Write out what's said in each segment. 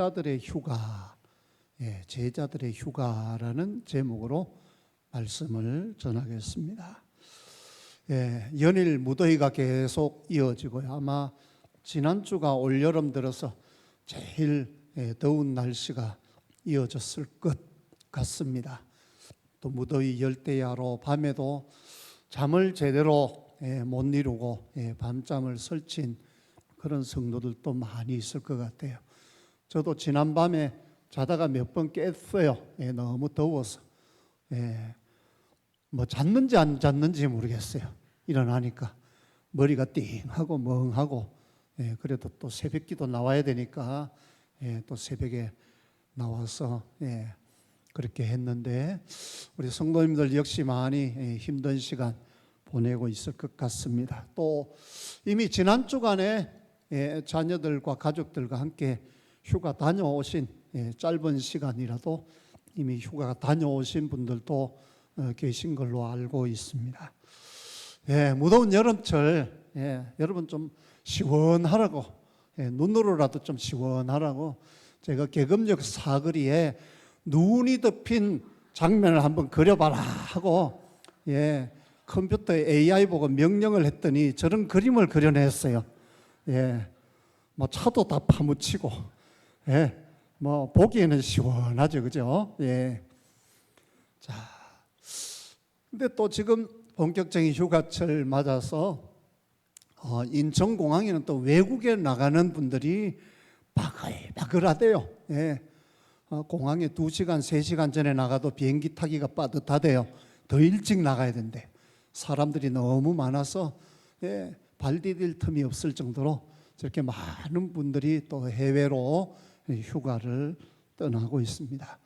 제자들의 휴가, 제자들의 휴가라는 제목으로 말씀을 전하겠습니다. 연일 무더위가 계속 이어지고요. 아마 지난주가 올여름 들어서 제일 더운 날씨가 이어졌을 것 같습니다. 또 무더위 열대야로 밤에도 잠을 제대로 못 이루고 밤잠을 설친 그런 성도들도 많이 있을 것 같아요. 저도 지난밤에 자다가 몇 번 깼어요. 너무 더워서. 뭐 잤는지 안 잤는지 모르겠어요. 일어나니까 머리가 띵하고 멍하고, 그래도 또 새벽기도 나와야 되니까 또 새벽에 나와서 그렇게 했는데, 우리 성도님들 역시 많이 힘든 시간 보내고 있을 것 같습니다. 또 이미 지난 주간에 자녀들과 가족들과 함께 휴가 다녀오신, 짧은 시간이라도 이미 휴가 다녀오신 분들도 계신 걸로 알고 있습니다. 무더운 여름철, 여러분 좀 시원하라고, 눈으로라도 좀 시원하라고 제가 계급역 사거리에 눈이 덮인 장면을 한번 그려봐라 하고 컴퓨터 AI 보고 명령을 했더니 저런 그림을 그려냈어요. 뭐 차도 다 파묻히고, 뭐 보기에는 시원하죠, 그죠? 자, 근데 또 지금 본격적인 휴가철 맞아서 인천공항에는 또 외국에 나가는 분들이 바글바글하대요. 공항에 2시간, 3시간 전에 나가도 비행기 타기가 빠듯하대요. 더 일찍 나가야 된대. 사람들이 너무 많아서 발 디딜 틈이 없을 정도로 저렇게 많은 분들이 또 해외로 휴가를 떠나고 있습니다.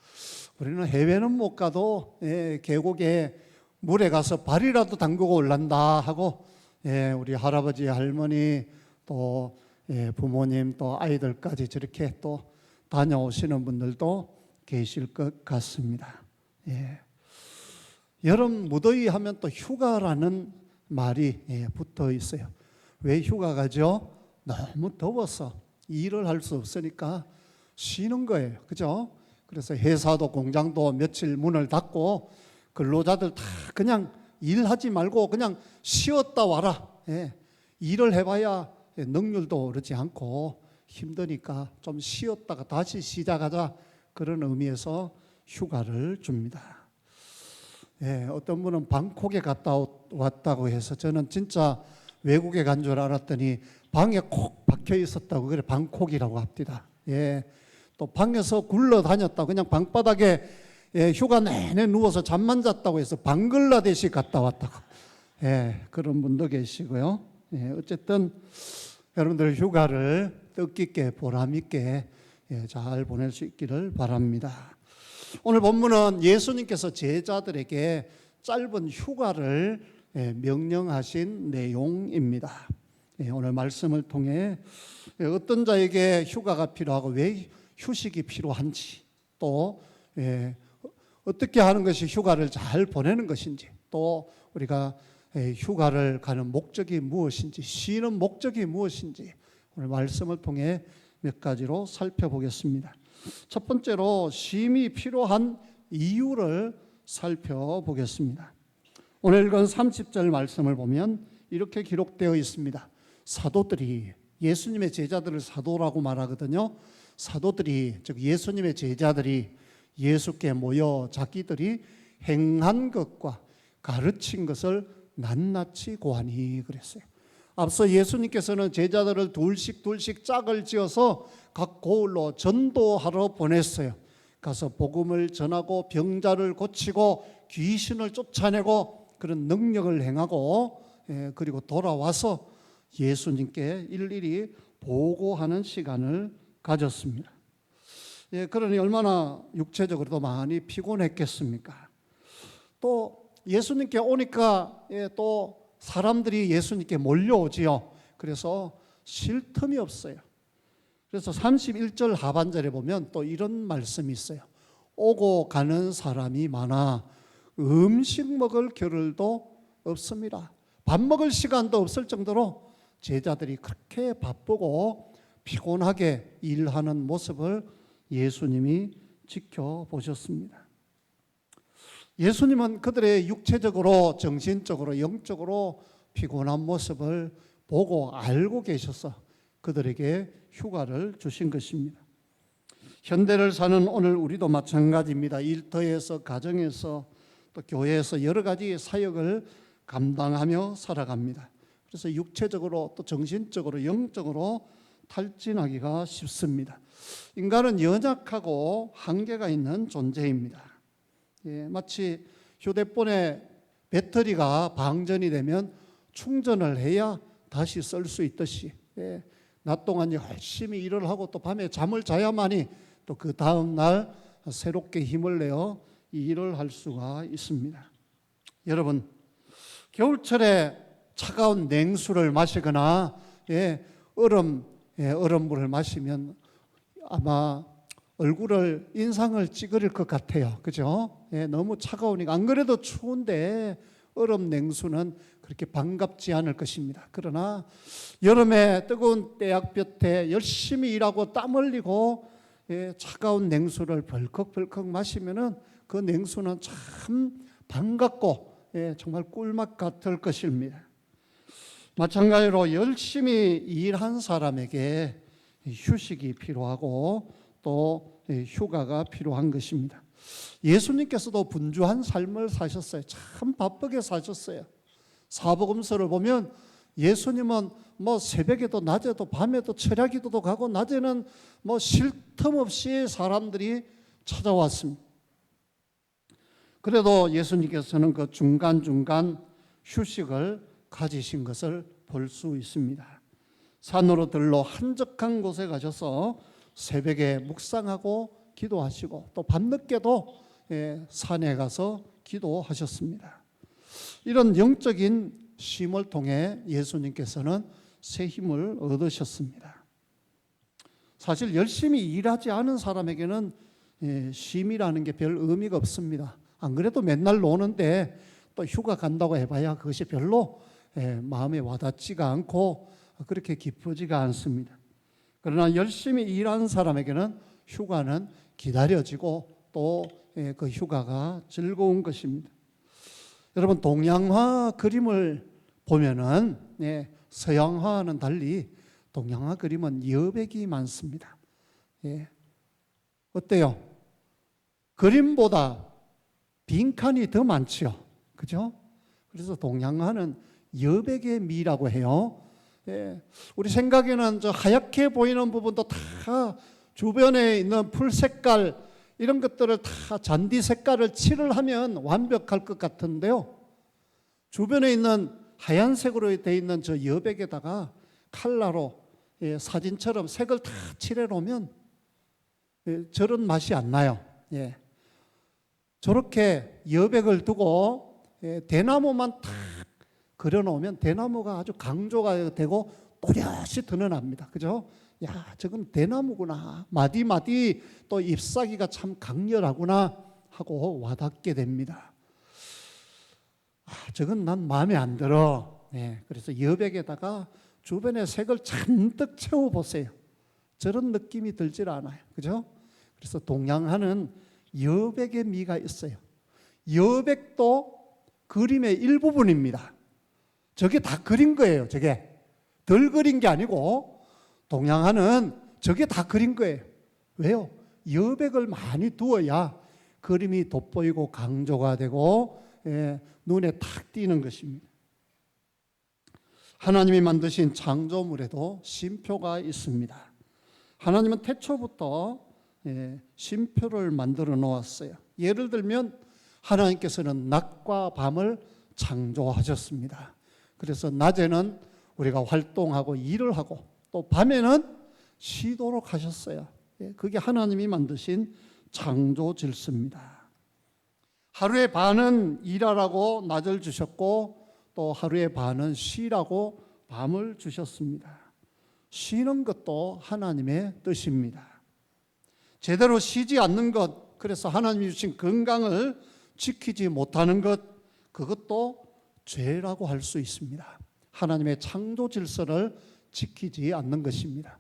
우리는 해외는 못 가도 계곡에 물에 가서 발이라도 담그고 올란다 하고 우리 할아버지, 할머니, 또 부모님, 또 아이들까지 저렇게 또 다녀오시는 분들도 계실 것 같습니다. 여름 무더위 하면 또 휴가라는 말이 붙어 있어요. 왜 휴가 가죠? 너무 더워서 일을 할 수 없으니까 쉬는 거예요. 그죠? 그래서 회사도 공장도 며칠 문을 닫고 근로자들 다 그냥 일하지 말고 그냥 쉬었다 와라. 일을 해봐야 능률도 오르지 않고 힘드니까 좀 쉬었다가 다시 시작하자, 그런 의미에서 휴가를 줍니다. 어떤 분은 방콕에 갔다 왔다고 해서 저는 진짜 외국에 간 줄 알았더니 방에 콕 박혀 있었다고, 그래 방콕이라고 합니다. 또 방에서 굴러 다녔다고, 그냥 방바닥에 휴가 내내 누워서 잠만 잤다고 해서 방글라데시 갔다 왔다고, 그런 분도 계시고요. 어쨌든 여러분들 휴가를 뜻깊게 보람있게 잘 보낼 수 있기를 바랍니다. 오늘 본문은 예수님께서 제자들에게 짧은 휴가를 명령하신 내용입니다. 오늘 말씀을 통해 어떤 자에게 휴가가 필요하고 왜 휴식이 필요한지, 또 어떻게 하는 것이 휴가를 잘 보내는 것인지, 또 우리가 휴가를 가는 목적이 무엇인지, 쉬는 목적이 무엇인지 오늘 말씀을 통해 몇 가지로 살펴보겠습니다. 첫 번째로 쉼이 필요한 이유를 살펴보겠습니다. 오늘 읽은 30절 말씀을 보면 이렇게 기록되어 있습니다. 사도들이, 예수님의 제자들을 사도라고 말하거든요. 사도들이, 즉 예수님의 제자들이 예수께 모여 자기들이 행한 것과 가르친 것을 낱낱이 고하니 그랬어요. 앞서 예수님께서는 제자들을 둘씩 짝을 지어서 각 고을로 전도하러 보냈어요. 가서 복음을 전하고 병자를 고치고 귀신을 쫓아내고 그런 능력을 행하고, 그리고 돌아와서 예수님께 일일이 보고하는 시간을 가졌습니다. 그러니 얼마나 육체적으로도 많이 피곤했겠습니까? 또 예수님께 오니까 또 사람들이 예수님께 몰려오지요. 그래서 쉴 틈이 없어요. 그래서 31절 하반절에 보면 또 이런 말씀이 있어요. 오고 가는 사람이 많아 음식 먹을 겨를도 없습니다. 밥 먹을 시간도 없을 정도로 제자들이 그렇게 바쁘고 피곤하게 일하는 모습을 예수님이 지켜보셨습니다. 예수님은 그들의 육체적으로, 정신적으로, 영적으로 피곤한 모습을 보고 알고 계셔서 그들에게 휴가를 주신 것입니다. 현대를 사는 오늘 우리도 마찬가지입니다. 일터에서, 가정에서, 또 교회에서 여러 가지 사역을 감당하며 살아갑니다. 그래서 육체적으로 또 정신적으로 영적으로 탈진하기가 쉽습니다. 인간은 연약하고 한계가 있는 존재입니다. 마치 휴대폰의 배터리가 방전이 되면 충전을 해야 다시 쓸 수 있듯이 낮 동안 열심히 일을 하고 또 밤에 잠을 자야만이 또 그 다음 날 새롭게 힘을 내어 이 일을 할 수가 있습니다. 여러분, 겨울철에 차가운 냉수를 마시거나 얼음물을 마시면 아마 인상을 찌그릴 것 같아요. 그죠? 너무 차가우니까. 안 그래도 추운데 얼음 냉수는 그렇게 반갑지 않을 것입니다. 그러나 여름에 뜨거운 태양볕에 열심히 일하고 땀 흘리고 차가운 냉수를 벌컥벌컥 마시면은 그 냉수는 참 반갑고 정말 꿀맛 같을 것입니다. 마찬가지로 열심히 일한 사람에게 휴식이 필요하고 또 휴가가 필요한 것입니다. 예수님께서도 분주한 삶을 사셨어요. 참 바쁘게 사셨어요. 사복음서를 보면 예수님은 새벽에도 낮에도 밤에도 철야기도도 가고 낮에는 쉴 틈 없이 사람들이 찾아왔습니다. 그래도 예수님께서는 그 중간중간 휴식을 가지신 것을 볼 수 있습니다. 산으로 들러 한적한 곳에 가셔서 새벽에 묵상하고 기도하시고 또 밤늦게도 산에 가서 기도하셨습니다. 이런 영적인 쉼을 통해 예수님께서는 새 힘을 얻으셨습니다. 사실 열심히 일하지 않은 사람에게는 쉼이라는 게 별 의미가 없습니다. 안 그래도 맨날 노는데 또 휴가 간다고 해봐야 그것이 별로 마음에 와닿지가 않고 그렇게 기쁘지가 않습니다. 그러나 열심히 일한 사람에게는 휴가는 기다려지고 또 그 휴가가 즐거운 것입니다. 여러분, 동양화 그림을 보면은 서양화와는 달리 동양화 그림은 여백이 많습니다. 어때요? 그림보다 빈칸이 더 많죠. 그죠? 그래서 동양화는 여백의 미라고 해요. 우리 생각에는 저 하얗게 보이는 부분도 다 주변에 있는 풀 색깔 이런 것들을 다 잔디 색깔을 칠을 하면 완벽할 것 같은데요. 주변에 있는 하얀색으로 되어 있는 저 여백에다가 칼라로 사진처럼 색을 다 칠해 놓으면 저런 맛이 안 나요. 저렇게 여백을 두고 대나무만 탁 그려놓으면 대나무가 아주 강조가 되고 또렷이 드러납니다. 그죠? 야, 저건 대나무구나. 마디마디 또 잎사귀가 참 강렬하구나 하고 와닿게 됩니다. 저건 난 마음에 안 들어. 그래서 여백에다가 주변에 색을 잔뜩 채워보세요. 저런 느낌이 들질 않아요. 그죠? 그래서 동양화는 여백의 미가 있어요. 여백도 그림의 일부분입니다. 저게 다 그린 거예요. 저게 덜 그린 게 아니고 동양화는 저게 다 그린 거예요. 왜요? 여백을 많이 두어야 그림이 돋보이고 강조가 되고 눈에 탁 띄는 것입니다. 하나님이 만드신 창조물에도 쉼표가 있습니다. 하나님은 태초부터 쉼표를 만들어 놓았어요. 예를 들면 하나님께서는 낮과 밤을 창조하셨습니다. 그래서 낮에는 우리가 활동하고 일을 하고 또 밤에는 쉬도록 하셨어요. 그게 하나님이 만드신 창조 질서입니다. 하루의 반은 일하라고 낮을 주셨고 또 하루의 반은 쉬라고 밤을 주셨습니다. 쉬는 것도 하나님의 뜻입니다. 제대로 쉬지 않는 것, 그래서 하나님이 주신 건강을 지키지 못하는 것, 그것도 죄라고 할 수 있습니다. 하나님의 창조 질서를 지키지 않는 것입니다.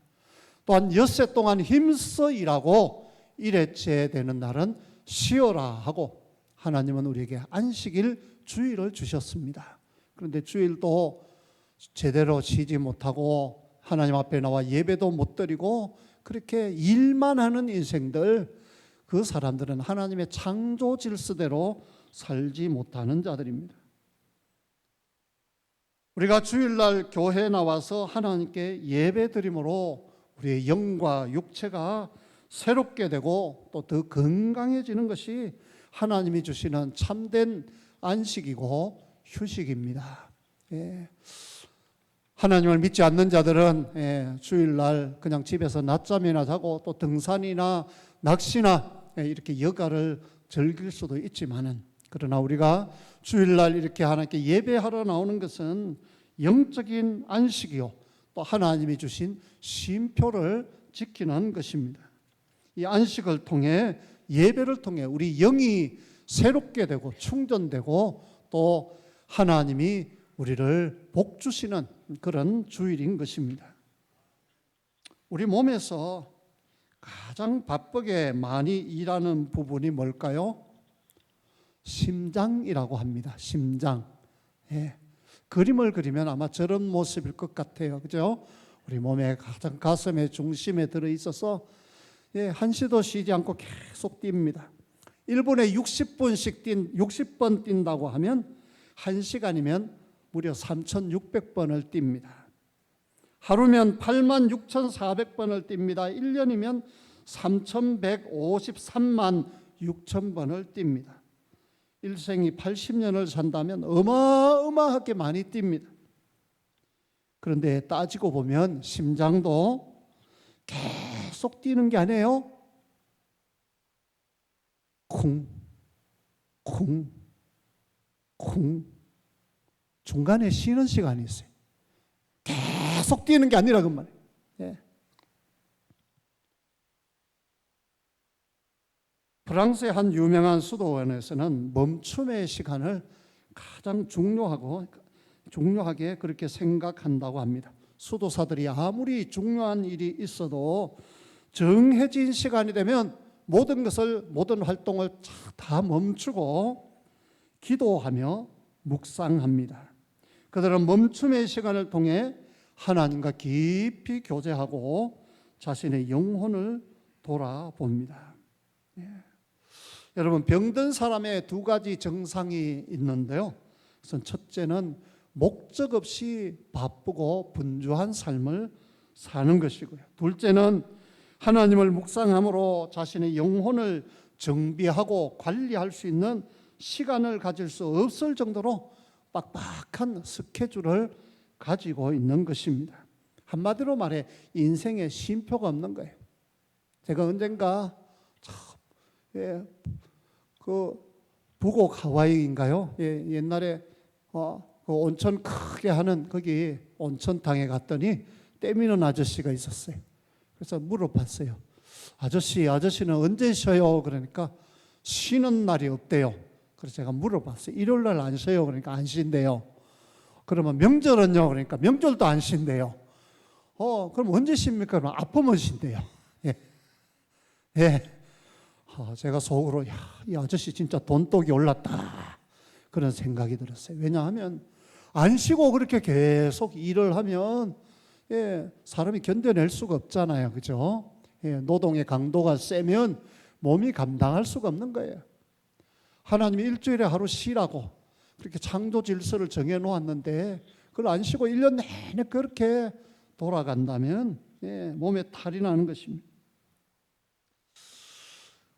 또한 엿새 동안 힘써 일하고 일회째 되는 날은 쉬어라 하고 하나님은 우리에게 안식일 주일을 주셨습니다. 그런데 주일도 제대로 쉬지 못하고 하나님 앞에 나와 예배도 못 드리고 그렇게 일만 하는 인생들, 그 사람들은 하나님의 창조 질서대로 살지 못하는 자들입니다. 우리가 주일날 교회에 나와서 하나님께 예배 드림으로 우리의 영과 육체가 새롭게 되고 또 더 건강해지는 것이 하나님이 주시는 참된 안식이고 휴식입니다. 예. 하나님을 믿지 않는 자들은 주일날 그냥 집에서 낮잠이나 자고 또 등산이나 낚시나 이렇게 여가를 즐길 수도 있지만은, 그러나 우리가 주일날 이렇게 하나님께 예배하러 나오는 것은 영적인 안식이요 또 하나님이 주신 쉼표를 지키는 것입니다. 이 안식을 통해, 예배를 통해 우리 영이 새롭게 되고 충전되고 또 하나님이 우리를 복 주시는 그런 주일인 것입니다. 우리 몸에서 가장 바쁘게 많이 일하는 부분이 뭘까요? 심장이라고 합니다. 심장. 예. 그림을 그리면 아마 저런 모습일 것 같아요. 그죠? 우리 몸의 가장 가슴의 중심에 들어있어서 한시도 쉬지 않고 계속 뜁니다. 1분에 60번 뛴다고 하면 1시간이면 무려 3,600번을 뜁니다. 하루면 86,400번을 뜁니다. 1년이면 3,153만 6천번을 뜁니다. 일생이 80년을 산다면 어마어마하게 많이 뜁니다. 그런데 따지고 보면 심장도 계속 뛰는 게 아니에요. 쿵, 쿵, 쿵. 중간에 쉬는 시간이 있어요. 계속 뛰는 게 아니라 그 말이에요. 예. 프랑스의 한 유명한 수도원에서는 멈춤의 시간을 가장 중요하게 그렇게 생각한다고 합니다. 수도사들이 아무리 중요한 일이 있어도 정해진 시간이 되면 모든 활동을 다 멈추고 기도하며 묵상합니다. 그들은 멈춤의 시간을 통해 하나님과 깊이 교제하고 자신의 영혼을 돌아봅니다. 예. 여러분, 병든 사람의 두 가지 증상이 있는데요. 우선 첫째는 목적 없이 바쁘고 분주한 삶을 사는 것이고요. 둘째는 하나님을 묵상함으로 자신의 영혼을 정비하고 관리할 수 있는 시간을 가질 수 없을 정도로 빡빡한 스케줄을 가지고 있는 것입니다. 한마디로 말해 인생에 쉼표가 없는 거예요. 제가 언젠가 그 북옥 하와이인가요? 옛날에 그 온천 크게 하는 거기 온천탕에 갔더니 떼미는 아저씨가 있었어요. 그래서 물어봤어요. 아저씨는 언제 쉬어요? 그러니까 쉬는 날이 없대요. 그래서 제가 물어봤어요. 일요일 날 안 쉬어요? 그러니까 안 쉰대요. 그러면 명절은요? 그러니까 명절도 안 쉰대요. 그럼 언제 쉽니까? 그러면 아프면 쉰대요. 예. 제가 속으로 이 아저씨 진짜 돈독이 올랐다 그런 생각이 들었어요. 왜냐하면 안 쉬고 그렇게 계속 일을 하면 사람이 견뎌낼 수가 없잖아요. 그죠? 노동의 강도가 세면 몸이 감당할 수가 없는 거예요. 하나님이 일주일에 하루 쉬라고 그렇게 창조 질서를 정해 놓았는데 그걸 안 쉬고 1년 내내 그렇게 돌아간다면 몸에 탈이 나는 것입니다.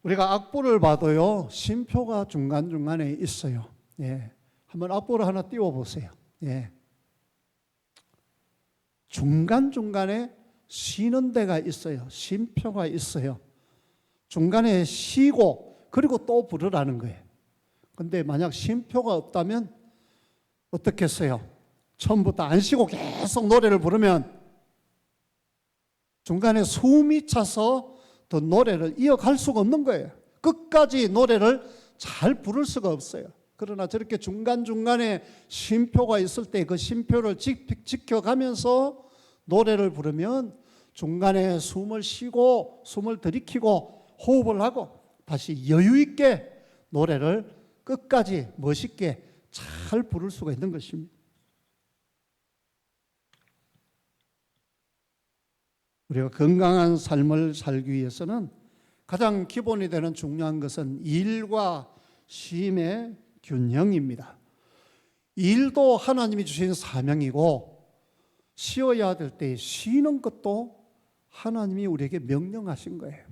우리가 악보를 봐도요, 쉼표가 중간중간에 있어요. 한번 악보를 하나 띄워보세요. 중간중간에 쉬는 데가 있어요. 쉼표가 있어요. 중간에 쉬고 그리고 또 부르라는 거예요. 근데 만약 쉼표가 없다면 어떻겠어요? 처음부터 안 쉬고 계속 노래를 부르면 중간에 숨이 차서 더 노래를 이어갈 수가 없는 거예요. 끝까지 노래를 잘 부를 수가 없어요. 그러나 저렇게 중간중간에 쉼표가 있을 때 그 쉼표를 지켜가면서 노래를 부르면 중간에 숨을 쉬고 숨을 들이키고 호흡을 하고 다시 여유 있게 노래를 끝까지 멋있게 잘 부를 수가 있는 것입니다. 우리가 건강한 삶을 살기 위해서는 가장 기본이 되는 중요한 것은 일과 쉼의 균형입니다. 일도 하나님이 주신 사명이고 쉬어야 될 때 쉬는 것도 하나님이 우리에게 명령하신 거예요.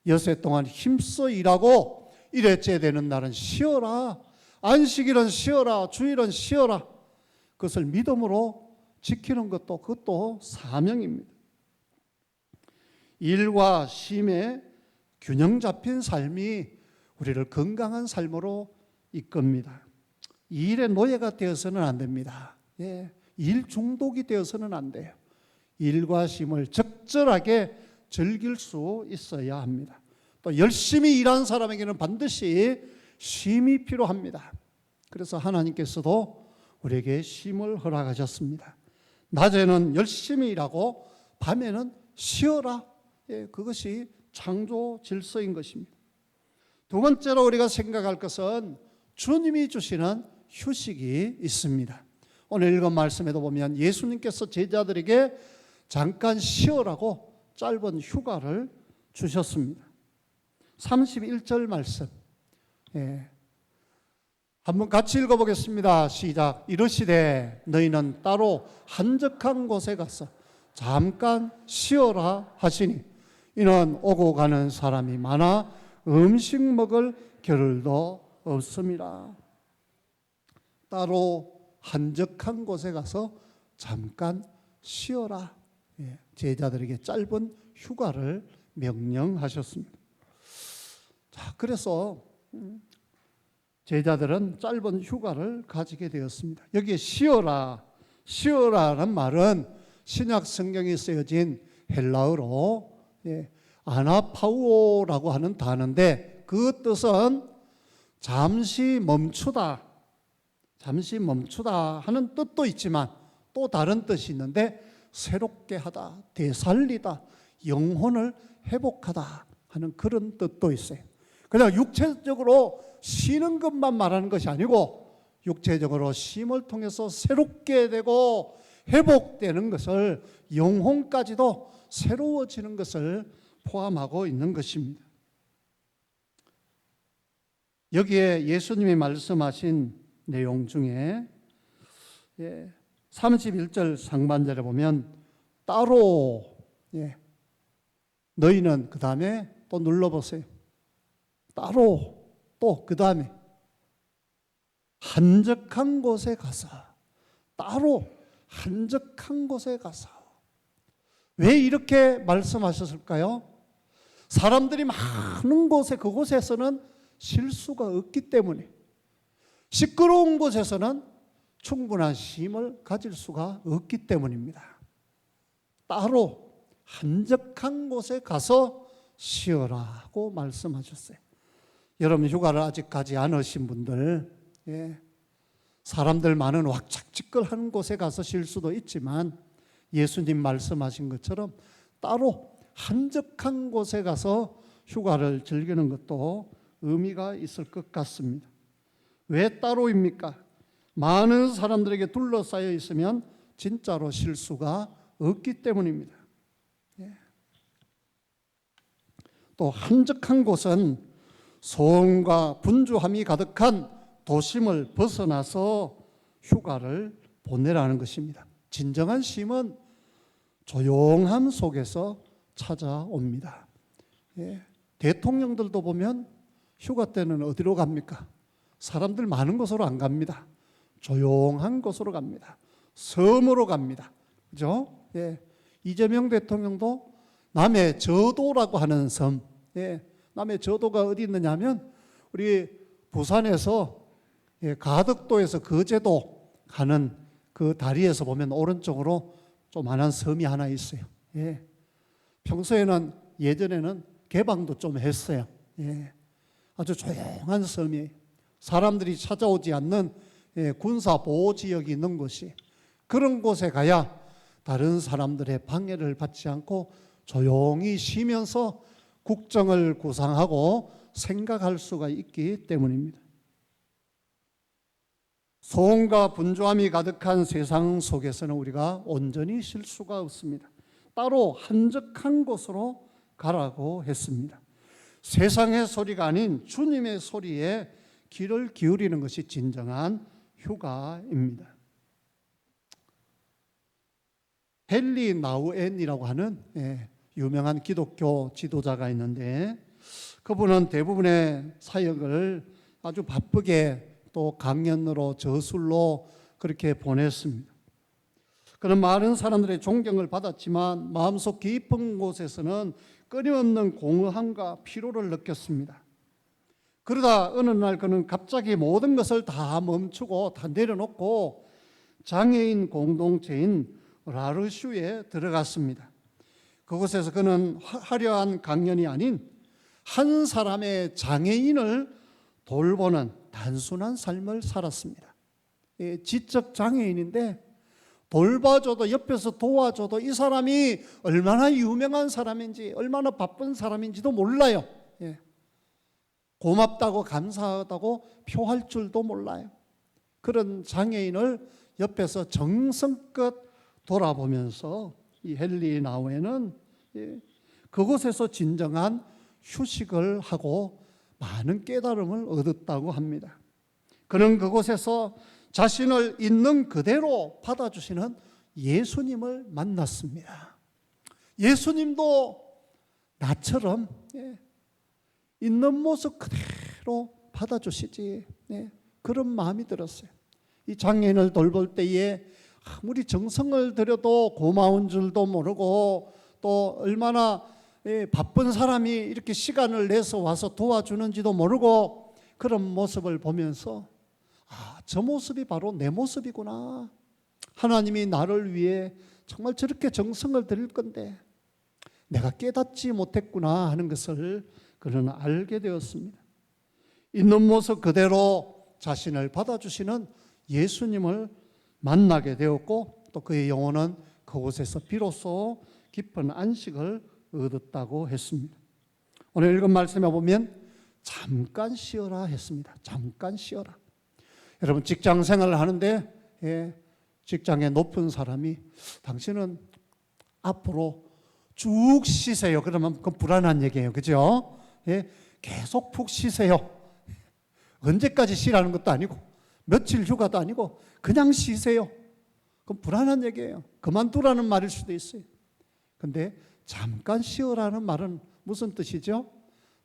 여세 동안 힘써 일하고 일회째 되는 날은 쉬어라. 안식일은 쉬어라. 주일은 쉬어라. 그것을 믿음으로 지키는 것도 그것도 사명입니다. 일과 쉼의 균형 잡힌 삶이 우리를 건강한 삶으로 이끕니다. 일의 노예가 되어서는 안 됩니다. 일 중독이 되어서는 안 돼요. 일과 쉼을 적절하게 즐길 수 있어야 합니다. 또 열심히 일하는 사람에게는 반드시 쉼이 필요합니다. 그래서 하나님께서도 우리에게 쉼을 허락하셨습니다. 낮에는 열심히 일하고 밤에는 쉬어라. 그것이 창조 질서인 것입니다. 두 번째로 우리가 생각할 것은 주님이 주시는 휴식이 있습니다. 오늘 읽은 말씀에도 보면 예수님께서 제자들에게 잠깐 쉬어라고 짧은 휴가를 주셨습니다. 31절 말씀 한번 같이 읽어보겠습니다. 시작. 이르시되 너희는 따로 한적한 곳에 가서 잠깐 쉬어라 하시니 이는 오고 가는 사람이 많아 음식 먹을 겨를도 없음이라. 따로 한적한 곳에 가서 잠깐 쉬어라. 제자들에게 짧은 휴가를 명령하셨습니다. 자, 그래서 제자들은 짧은 휴가를 가지게 되었습니다. 여기에 쉬어라는 말은 신약 성경에 쓰여진 헬라어로 아나파우오라고 하는 단어인데 그 뜻은 잠시 멈추다 하는 뜻도 있지만 또 다른 뜻이 있는데 새롭게 하다, 되살리다, 영혼을 회복하다 하는 그런 뜻도 있어요. 그냥 육체적으로 쉬는 것만 말하는 것이 아니고 육체적으로 쉼을 통해서 새롭게 되고 회복되는 것을 영혼까지도 새로워지는 것을 포함하고 있는 것입니다. 여기에 예수님이 말씀하신 내용 중에 31절 상반절에 보면 따로 너희는 그 다음에 또 눌러보세요. 따로 또 그 다음에 한적한 곳에 가서 따로 한적한 곳에 가서 왜 이렇게 말씀하셨을까요? 사람들이 많은 곳에 그곳에서는 쉴 수가 없기 때문에 시끄러운 곳에서는 충분한 쉼을 가질 수가 없기 때문입니다. 따로 한적한 곳에 가서 쉬어라고 말씀하셨어요. 여러분 휴가를 아직 가지 않으신 분들 사람들 많은 왁작지껄한 곳에 가서 쉴 수도 있지만 예수님 말씀하신 것처럼 따로 한적한 곳에 가서 휴가를 즐기는 것도 의미가 있을 것 같습니다. 왜 따로입니까? 많은 사람들에게 둘러싸여 있으면 진짜로 쉴 수가 없기 때문입니다. 또 한적한 곳은 소음과 분주함이 가득한 도심을 벗어나서 휴가를 보내라는 것입니다. 진정한 쉼은 조용함 속에서 찾아옵니다. 대통령들도 보면 휴가 때는 어디로 갑니까? 사람들 많은 곳으로 안 갑니다. 조용한 곳으로 갑니다. 섬으로 갑니다. 그죠? 이재명 대통령도 남해 저도라고 하는 섬, 남해 저도가 어디 있느냐 하면 우리 부산에서 가덕도에서 거제도 가는 그 다리에서 보면 오른쪽으로 조그마한 섬이 하나 있어요. 평소에는 예전에는 개방도 좀 했어요. 아주 조용한 섬이에요. 사람들이 찾아오지 않는 군사 보호 지역이 있는 곳이 그런 곳에 가야 다른 사람들의 방해를 받지 않고 조용히 쉬면서 국정을 구상하고 생각할 수가 있기 때문입니다. 소음과 분주함이 가득한 세상 속에서는 우리가 온전히 쉴 수가 없습니다. 따로 한적한 곳으로 가라고 했습니다. 세상의 소리가 아닌 주님의 소리에 귀를 기울이는 것이 진정한 휴가입니다. 헨리 나우엔이라고 하는 유명한 기독교 지도자가 있는데, 그분은 대부분의 사역을 아주 바쁘게 또 강연으로 저술로 그렇게 보냈습니다. 그는 많은 사람들의 존경을 받았지만 마음속 깊은 곳에서는 끊임없는 공허함과 피로를 느꼈습니다. 그러다 어느 날 그는 갑자기 모든 것을 다 멈추고 다 내려놓고 장애인 공동체인 라르슈에 들어갔습니다. 그곳에서 그는 화려한 강연이 아닌 한 사람의 장애인을 돌보는 단순한 삶을 살았습니다. 지적 장애인인데 돌봐줘도, 옆에서 도와줘도 이 사람이 얼마나 유명한 사람인지, 얼마나 바쁜 사람인지도 몰라요. 고맙다고 감사하다고 표할 줄도 몰라요. 그런 장애인을 옆에서 정성껏 돌아보면서 이 헨리 나우엔은 그곳에서 진정한 휴식을 하고 많은 깨달음을 얻었다고 합니다. 그는 그곳에서 자신을 있는 그대로 받아주시는 예수님을 만났습니다. 예수님도 나처럼 있는 모습 그대로 받아주시지, 그런 마음이 들었어요. 이 장애인을 돌볼 때에 아무리 정성을 들여도 고마운 줄도 모르고, 또 얼마나 바쁜 사람이 이렇게 시간을 내서 와서 도와주는지도 모르고, 그런 모습을 보면서 저 모습이 바로 내 모습이구나. 하나님이 나를 위해 정말 저렇게 정성을 들일 건데 내가 깨닫지 못했구나 하는 것을 그는 알게 되었습니다. 있는 모습 그대로 자신을 받아주시는 예수님을 만나게 되었고, 또 그의 영혼은 그곳에서 비로소 깊은 안식을 얻었다고 했습니다. 오늘 읽은 말씀에 보면 잠깐 쉬어라 했습니다. 잠깐 쉬어라. 여러분, 직장 생활을 하는데 직장에 높은 사람이 당신은 앞으로 쭉 쉬세요. 그러면 그건 불안한 얘기예요. 그죠? 계속 푹 쉬세요. 언제까지 쉬라는 것도 아니고 며칠 휴가도 아니고 그냥 쉬세요. 그건 불안한 얘기예요. 그만두라는 말일 수도 있어요. 근데 잠깐 쉬어라는 말은 무슨 뜻이죠?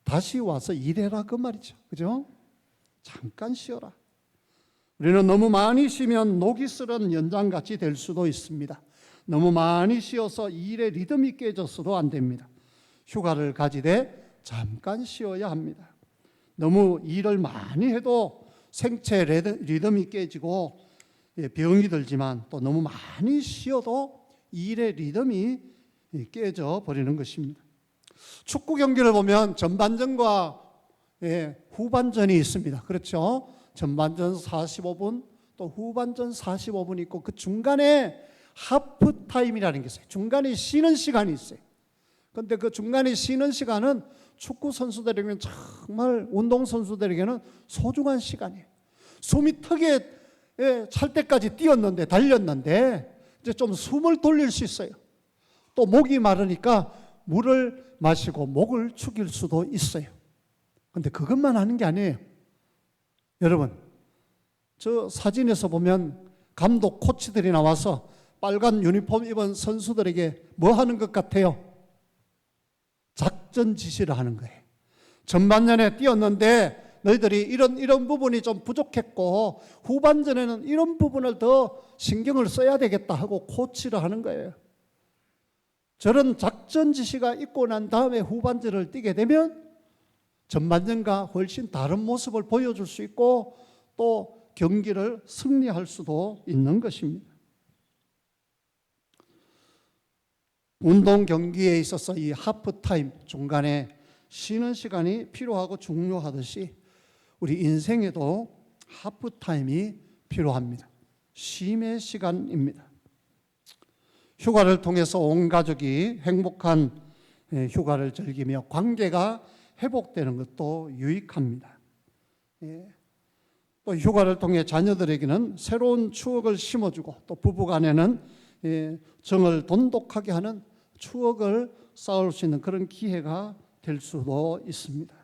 다시 와서 일해라 그 말이죠. 그죠? 잠깐 쉬어라. 우리는 너무 많이 쉬면 녹이 슬은 연장같이 될 수도 있습니다. 너무 많이 쉬어서 일의 리듬이 깨져서도 안 됩니다. 휴가를 가지되 잠깐 쉬어야 합니다. 너무 일을 많이 해도 생체 리듬이 깨지고 병이 들지만, 또 너무 많이 쉬어도 일의 리듬이 깨져 버리는 것입니다. 축구 경기를 보면 전반전과 후반전이 있습니다. 그렇죠? 전반전 45분, 또 후반전 45분이 있고, 그 중간에 하프타임이라는 게 있어요. 중간에 쉬는 시간이 있어요. 그런데 그 중간에 쉬는 시간은 축구 선수들에게는, 정말 운동 선수들에게는 소중한 시간이에요. 숨이 턱에 찰 때까지 뛰었는데, 달렸는데 이제 좀 숨을 돌릴 수 있어요. 또 목이 마르니까 물을 마시고 목을 축일 수도 있어요. 그런데 그것만 하는 게 아니에요. 여러분, 저 사진에서 보면 감독, 코치들이 나와서 빨간 유니폼 입은 선수들에게 뭐 하는 것 같아요? 작전 지시를 하는 거예요. 전반전에 뛰었는데 너희들이 이런 부분이 좀 부족했고 후반전에는 이런 부분을 더 신경을 써야 되겠다 하고 코치를 하는 거예요. 저런 작전 지시가 있고 난 다음에 후반전을 뛰게 되면 전반전과 훨씬 다른 모습을 보여줄 수 있고, 또 경기를 승리할 수도 있는 것입니다. 운동 경기에 있어서 이 하프타임, 중간에 쉬는 시간이 필요하고 중요하듯이 우리 인생에도 하프타임이 필요합니다. 쉼의 시간입니다. 휴가를 통해서 온 가족이 행복한 휴가를 즐기며 관계가 회복되는 것도 유익합니다. 또 휴가를 통해 자녀들에게는 새로운 추억을 심어주고 또 부부간에는 정을 돈독하게 하는 추억을 쌓을 수 있는 그런 기회가 될 수도 있습니다.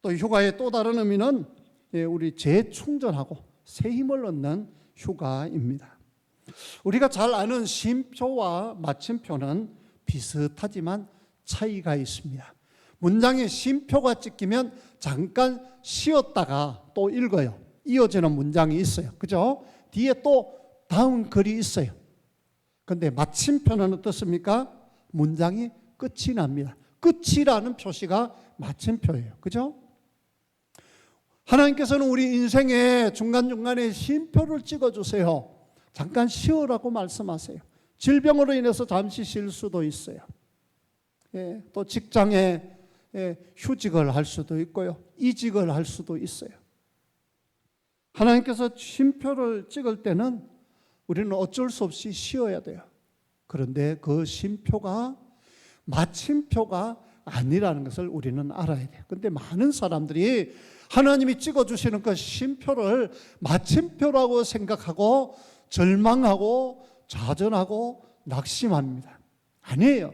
또 휴가의 또 다른 의미는 우리 재충전하고 새 힘을 얻는 휴가입니다. 우리가 잘 아는 쉼표와 마침표는 비슷하지만 차이가 있습니다. 문장에 쉼표가 찍히면 잠깐 쉬었다가 또 읽어요. 이어지는 문장이 있어요. 그죠? 뒤에 또 다음 글이 있어요. 그런데 마침표는 어떻습니까? 문장이 끝이 납니다. 끝이라는 표시가 마침표예요. 그죠? 하나님께서는 우리 인생의 중간중간에 쉼표를 찍어주세요. 잠깐 쉬어라고 말씀하세요. 질병으로 인해서 잠시 쉴 수도 있어요. 또 직장에 휴직을 할 수도 있고요. 이직을 할 수도 있어요. 하나님께서 쉼표를 찍을 때는 우리는 어쩔 수 없이 쉬어야 돼요. 그런데 그 쉼표가 마침표가 아니라는 것을 우리는 알아야 돼요. 그런데 많은 사람들이 하나님이 찍어주시는 그 쉼표를 마침표라고 생각하고 절망하고 좌절하고 낙심합니다. 아니에요.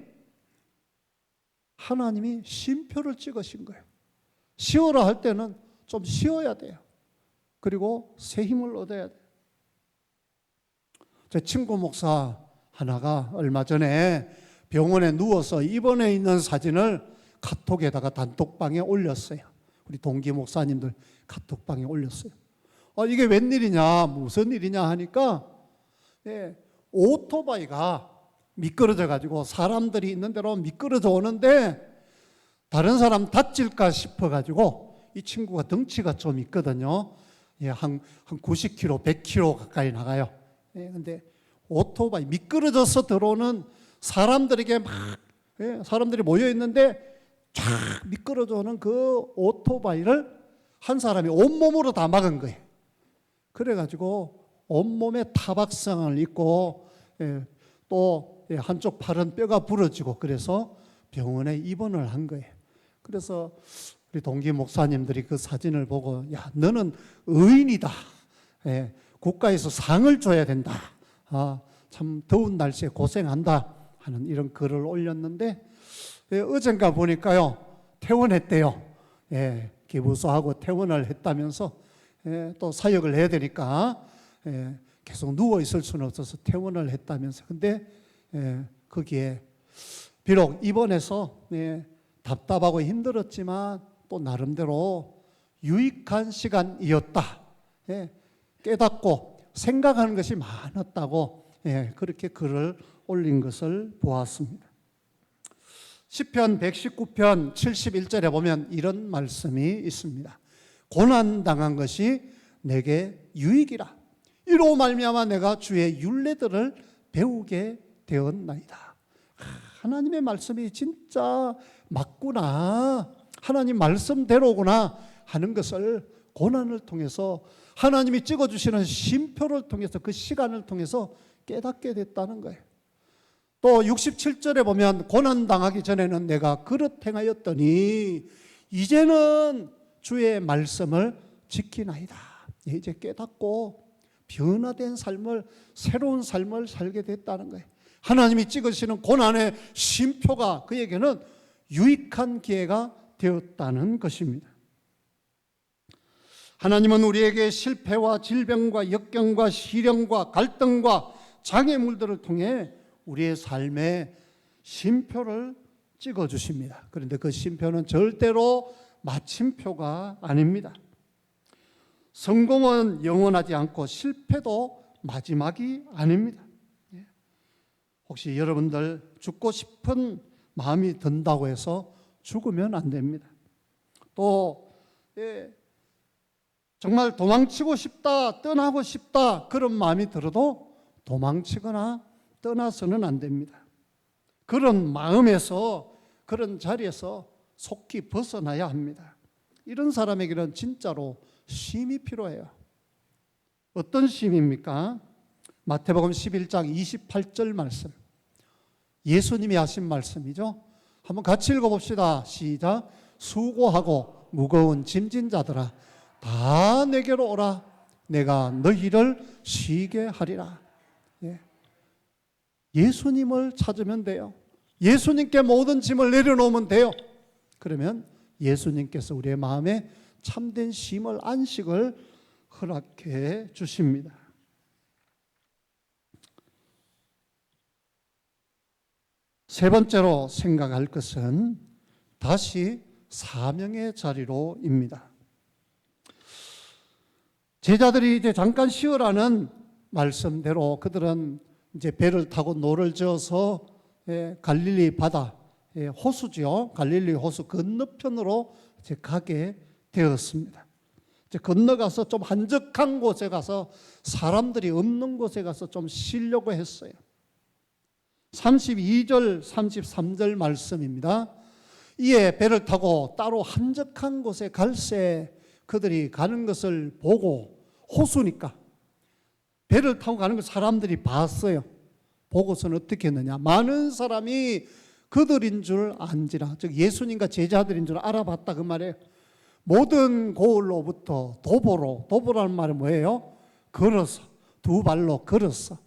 하나님이 쉼표를 찍으신 거예요. 쉬어라 할 때는 좀 쉬어야 돼요. 그리고 새 힘을 얻어야 돼요. 제 친구 목사 하나가 얼마 전에 병원에 누워서 입원해 있는 사진을 카톡에다가 단톡방에 올렸어요. 우리 동기 목사님들 카톡방에 올렸어요. 이게 웬일이냐, 무슨 일이냐 하니까 오토바이가 미끄러져 가지고 사람들이 있는 대로 미끄러져 오는데 다른 사람 다칠까 싶어 가지고 이 친구가 덩치가 좀 있거든요. 한 90kg, 100kg 가까이 나가요. 근데 오토바이 미끄러져서 들어오는 사람들에게 막 사람들이 모여 있는데 쫙 미끄러져 오는 그 오토바이를 한 사람이 온몸으로 다 막은 거예요. 그래가지고 온몸에 타박상을 입고 또 한쪽 팔은 뼈가 부러지고 그래서 병원에 입원을 한 거예요. 그래서 우리 동기 목사님들이 그 사진을 보고 야 너는 의인이다. 국가에서 상을 줘야 된다. 참 더운 날씨에 고생한다 하는 이런 글을 올렸는데 어젠가 보니까요 퇴원했대요. 기부소하고 퇴원을 했다면서 또 사역을 해야 되니까 계속 누워 있을 수는 없어서 퇴원을 했다면서. 근데 거기에 비록 입원해서 답답하고 힘들었지만 또 나름대로 유익한 시간이었다. 깨닫고 생각하는 것이 많았다고 그렇게 글을 올린 것을 보았습니다. 시편 119편 71절에 보면 이런 말씀이 있습니다. 고난당한 것이 내게 유익이라. 이로 말미암아 내가 주의 율례들을 배우게 되었나이다. 하나님의 말씀이 진짜 맞구나, 하나님 말씀대로구나 하는 것을 고난을 통해서 하나님이 찍어주시는 쉼표를 통해서 그 시간을 통해서 깨닫게 됐다는 거예요. 또 67절에 보면 고난당하기 전에는 내가 그릇 행하였더니 이제는 주의 말씀을 지키나이다. 이제 깨닫고 변화된 삶을, 새로운 삶을 살게 됐다는 거예요. 하나님이 찍으시는 고난의 쉼표가 그에게는 유익한 기회가 되었다는 것입니다. 하나님은 우리에게 실패와 질병과 역경과 시련과 갈등과 장애물들을 통해 우리의 삶에 쉼표를 찍어주십니다. 그런데 그 쉼표는 절대로 마침표가 아닙니다. 성공은 영원하지 않고 실패도 마지막이 아닙니다. 혹시 여러분들 죽고 싶은 마음이 든다고 해서 죽으면 안 됩니다. 또 정말 도망치고 싶다, 떠나고 싶다 그런 마음이 들어도 도망치거나 떠나서는 안 됩니다. 그런 마음에서, 그런 자리에서 속히 벗어나야 합니다. 이런 사람에게는 진짜로 쉼이 필요해요. 어떤 쉼입니까? 마태복음 11장 28절 말씀, 예수님이 하신 말씀이죠. 한번 같이 읽어봅시다. 시작. 수고하고 무거운 짐진 자들아 다 내게로 오라. 내가 너희를 쉬게 하리라. 예. 예수님을 찾으면 돼요. 예수님께 모든 짐을 내려놓으면 돼요. 그러면 예수님께서 우리의 마음에 참된 쉼을, 안식을 허락해 주십니다. 세 번째로 생각할 것은 다시 사명의 자리로입니다. 제자들이 이제 잠깐 쉬어라는 말씀대로 그들은 이제 배를 타고 노를 저어서 갈릴리 바다, 호수죠. 갈릴리 호수 건너편으로 이제 가게 되었습니다. 이제 건너가서 좀 한적한 곳에 가서 사람들이 없는 곳에 가서 좀 쉬려고 했어요. 32절, 33절 말씀입니다. 이에 배를 타고 따로 한적한 곳에 갈새 그들이 가는 것을 보고, 호수니까 배를 타고 가는 걸 사람들이 봤어요. 보고서는 어떻게 했느냐? 많은 사람이 그들인 줄 안지라, 즉 예수님과 제자들인 줄 알아봤다 그 말이에요. 모든 고을로부터 도보라는 말은 뭐예요? 걸어서, 두 발로 걸어서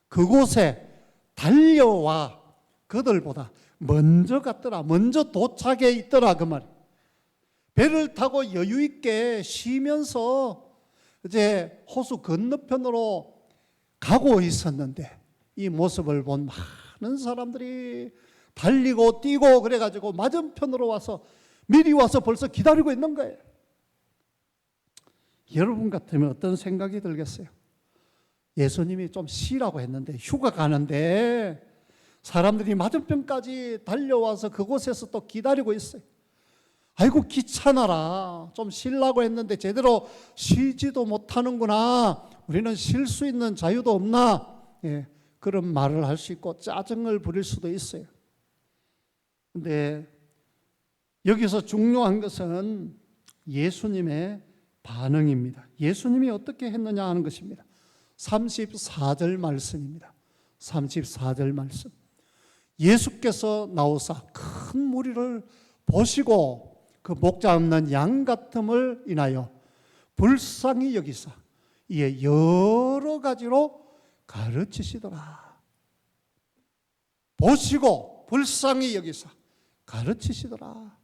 그곳에 달려와 그들보다 먼저 갔더라. 먼저 도착해 있더라 그 말. 배를 타고 여유 있게 쉬면서 이제 호수 건너편으로 가고 있었는데 이 모습을 본 많은 사람들이 달리고 뛰고 그래가지고 맞은편으로 와서 미리 와서 벌써 기다리고 있는 거예요. 여러분 같으면 어떤 생각이 들겠어요? 예수님이 좀 쉬라고 했는데, 휴가 가는데 사람들이 맞은편까지 달려와서 그곳에서 또 기다리고 있어요. 아이고 귀찮아라, 좀 쉬려고 했는데 제대로 쉬지도 못하는구나, 우리는 쉴 수 있는 자유도 없나, 그런 말을 할 수 있고 짜증을 부릴 수도 있어요. 근데 여기서 중요한 것은 예수님의 반응입니다. 예수님이 어떻게 했느냐 하는 것입니다. 34절 말씀입니다. 34절 말씀. 예수께서 나오사 큰 무리를 보시고 그 목자 없는 양 같음을 인하여 불쌍히 여기사 이에 여러 가지로 가르치시더라. 보시고 불쌍히 여기사 가르치시더라.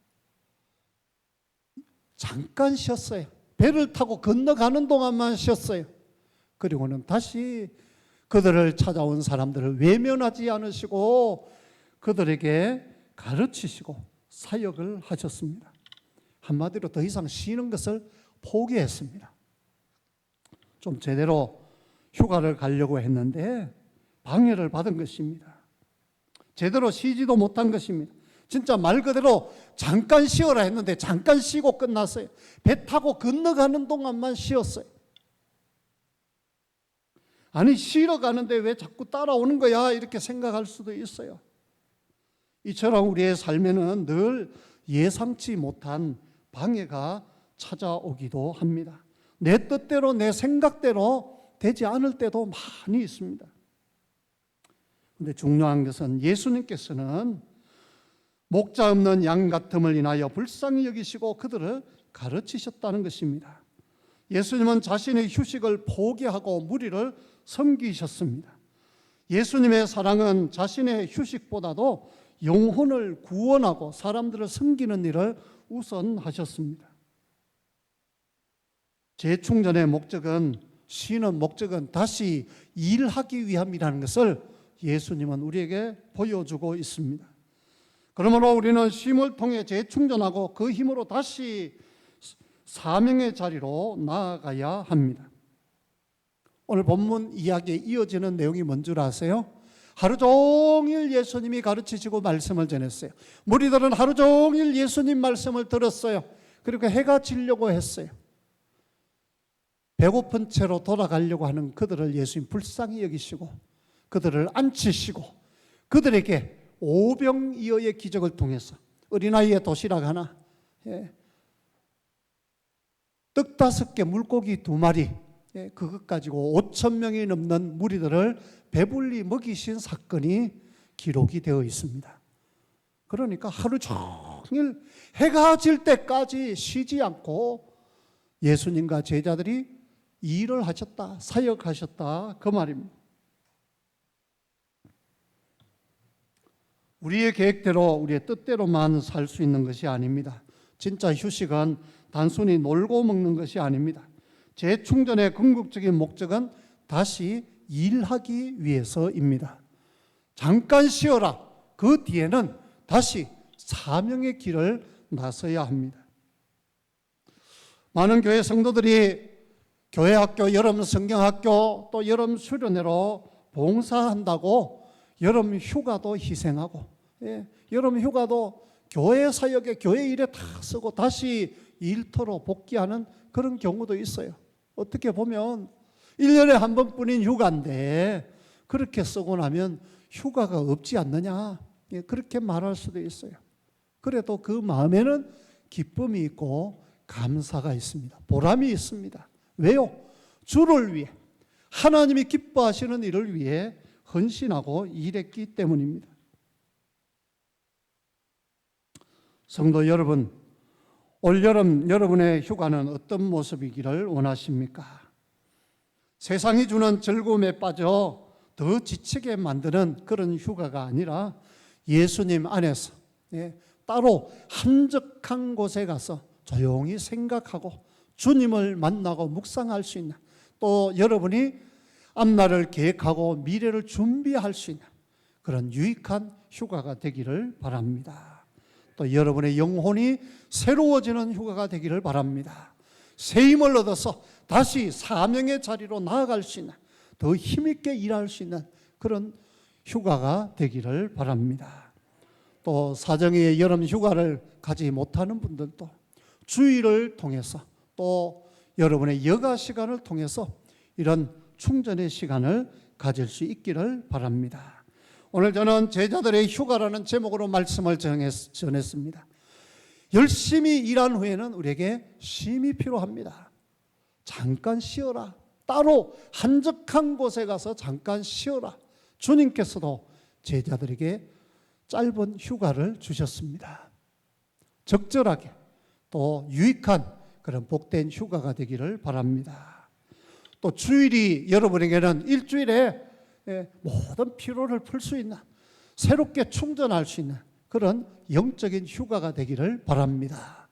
잠깐 쉬었어요. 배를 타고 건너가는 동안만 쉬었어요. 그리고는 다시 그들을 찾아온 사람들을 외면하지 않으시고 그들에게 가르치시고 사역을 하셨습니다. 한마디로 더 이상 쉬는 것을 포기했습니다. 좀 제대로 휴가를 가려고 했는데 방해를 받은 것입니다. 제대로 쉬지도 못한 것입니다. 진짜 말 그대로 잠깐 쉬어라 했는데 잠깐 쉬고 끝났어요. 배 타고 건너가는 동안만 쉬었어요. 아니 쉬러 가는데 왜 자꾸 따라오는 거야, 이렇게 생각할 수도 있어요. 이처럼 우리의 삶에는 늘 예상치 못한 방해가 찾아오기도 합니다. 내 뜻대로 내 생각대로 되지 않을 때도 많이 있습니다. 그런데 중요한 것은 예수님께서는 목자 없는 양 같음을 인하여 불쌍히 여기시고 그들을 가르치셨다는 것입니다. 예수님은 자신의 휴식을 포기하고 무리를 섬기셨습니다. 예수님의 사랑은 자신의 휴식보다도 영혼을 구원하고 사람들을 섬기는 일을 우선하셨습니다. 재충전의 목적은, 쉬는 목적은 다시 일하기 위함이라는 것을 예수님은 우리에게 보여주고 있습니다. 그러므로 우리는 쉼을 통해 재충전하고 그 힘으로 다시 사명의 자리로 나아가야 합니다. 오늘 본문 이야기에 이어지는 내용이 뭔 줄 아세요? 하루 종일 예수님이 가르치시고 말씀을 전했어요. 무리들은 하루 종일 예수님 말씀을 들었어요. 그리고 해가 지려고 했어요. 배고픈 채로 돌아가려고 하는 그들을 예수님 불쌍히 여기시고 그들을 앉히시고 그들에게 오병이어의 기적을 통해서 어린아이의 도시락 하나, 떡 5개, 물고기 2마리, 그것 가지고 5,000명이 넘는 무리들을 배불리 먹이신 사건이 기록이 되어 있습니다. 그러니까 하루 종일 해가 질 때까지 쉬지 않고 예수님과 제자들이 일을 하셨다, 사역하셨다, 그 말입니다. 우리의 계획대로, 우리의 뜻대로만 살 수 있는 것이 아닙니다. 진짜 휴식은 단순히 놀고 먹는 것이 아닙니다. 재충전의 궁극적인 목적은 다시 일하기 위해서입니다. 잠깐 쉬어라. 그 뒤에는 다시 사명의 길을 나서야 합니다. 많은 교회 성도들이 교회학교, 여름 성경학교, 또 여름 수련회로 봉사한다고 여름 휴가도 희생하고, 여름 휴가도 교회 사역에, 교회 일에 다 쓰고 다시 일터로 복귀하는 그런 경우도 있어요. 어떻게 보면 1년에 한 번뿐인 휴가인데 그렇게 쓰고 나면 휴가가 없지 않느냐, 그렇게 말할 수도 있어요. 그래도 그 마음에는 기쁨이 있고 감사가 있습니다. 보람이 있습니다. 왜요? 주를 위해, 하나님이 기뻐하시는 일을 위해 헌신하고 일했기 때문입니다. 성도 여러분, 올여름 여러분의 휴가는 어떤 모습이기를 원하십니까? 세상이 주는 즐거움에 빠져 더 지치게 만드는 그런 휴가가 아니라 예수님 안에서 따로 한적한 곳에 가서 조용히 생각하고 주님을 만나고 묵상할 수 있는, 또 여러분이 앞날을 계획하고 미래를 준비할 수 있는 그런 유익한 휴가가 되기를 바랍니다. 또 여러분의 영혼이 새로워지는 휴가가 되기를 바랍니다. 새 힘을 얻어서 다시 사명의 자리로 나아갈 수 있는, 더 힘있게 일할 수 있는 그런 휴가가 되기를 바랍니다. 또 사정의 여름 휴가를 가지 못하는 분들도 주일을 통해서, 또 여러분의 여가 시간을 통해서 이런 충전의 시간을 가질 수 있기를 바랍니다. 오늘 저는 제자들의 휴가라는 제목으로 말씀을 전했습니다. 열심히 일한 후에는 우리에게 쉼이 필요합니다. 잠깐 쉬어라. 따로 한적한 곳에 가서 잠깐 쉬어라. 주님께서도 제자들에게 짧은 휴가를 주셨습니다. 적절하게 또 유익한 그런 복된 휴가가 되기를 바랍니다. 또 주일이 여러분에게는 일주일에 모든 피로를 풀 수 있는, 새롭게 충전할 수 있는 그런 영적인 휴가가 되기를 바랍니다.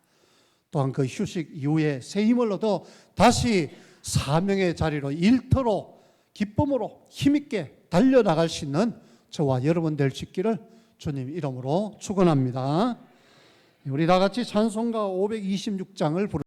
또한 그 휴식 이후에 새 힘을 얻어 다시 사명의 자리로, 일터로, 기쁨으로 힘있게 달려나갈 수 있는 저와 여러분 될 수 있기를 주님 이름으로 축원합니다. 우리 다 같이 찬송가 526장을 부르